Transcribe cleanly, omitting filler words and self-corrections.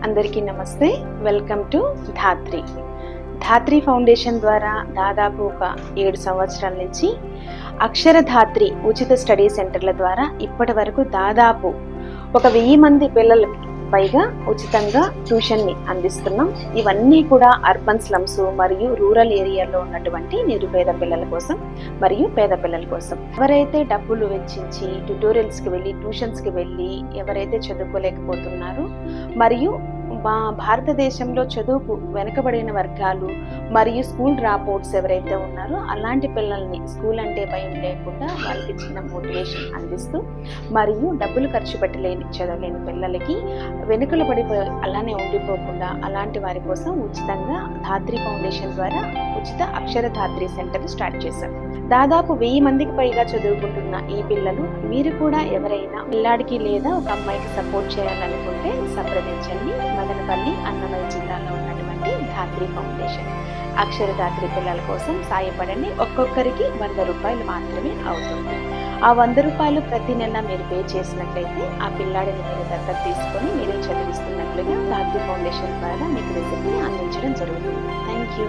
అందరికీ నమస్తే. Welcome to Dhatri. Dhatri foundation ద్వారా దాదాపు ఒక 7 సంవత్సరాల నుంచి అక్షరధాత్రి ఉచిత స్టడీ సెంటర్ల ద్వారా ఇప్పటి వరకు దాదాపు ఒక 1000 మంది పిల్లలకి పైగా ఉచితంగా ట్యూషన్ని అందిస్తున్నాం. ఇవన్నీ కూడా అర్బన్ స్లమ్స్ మరియు రూరల్ ఏరియాలో ఉన్నటువంటి నిరుపేద పిల్లల కోసం మరియు పేద పిల్లల కోసం. ఎవరైతే డబ్బులు వెచ్చించి ట్యుటోరియల్స్కి వెళ్ళి ట్యూషన్స్కి వెళ్ళి ఎవరైతే చదువుకోలేకపోతున్నారో మరియు భారతదేశంలో చదువుకు వెనుకబడిన వర్గాలు మరియు స్కూల్ డ్రాప్ అవుట్స్ ఎవరైతే ఉన్నారో అలాంటి పిల్లల్ని స్కూల్ అంటే భయం లేకుండా వాళ్ళకి చిన్న మోటివేషన్ అందిస్తూ మరియు డబ్బులు ఖర్చు చదవలేని పిల్లలకి వెనుకలు పడిపోయి అలానే ఉండిపోకుండా అలాంటి వారి కోసం ఉచితంగా ధాత్రి ఫౌండేషన్ ద్వారా ఉచిత అక్షరధాత్రి సెంటర్ స్టార్ట్ చేశాం. దాదాపు 1000 మందికి పైగా చదువుకుంటున్న ఈ పిల్లలు మీరు కూడా ఎవరైనా పిల్లాడికి లేదా ఒక అమ్మాయికి సపోర్ట్ చేయాలనుకుంటే సంప్రదించండి. మదనపల్లి, అన్నమయ్య జిల్లాలో ఉన్నటువంటి ధాత్రి ఫౌండేషన్ అక్షరధాత్రి పిల్లల కోసం సాయపడండి. ఒక్కొక్కరికి 100 రూపాయలు మాత్రమే అవుతుంది. ఆ 100 రూపాయలు ప్రతి నెల మీరు పే చేసినట్లయితే ఆ పిల్లాడిని మీరు దత్తత తీసుకొని మీరే చదివిస్తున్నట్లుగా ధాత్రి ఫౌండేషన్ ద్వారా మీకు రెసిపీ అందించడం జరుగుతుంది. Thank you.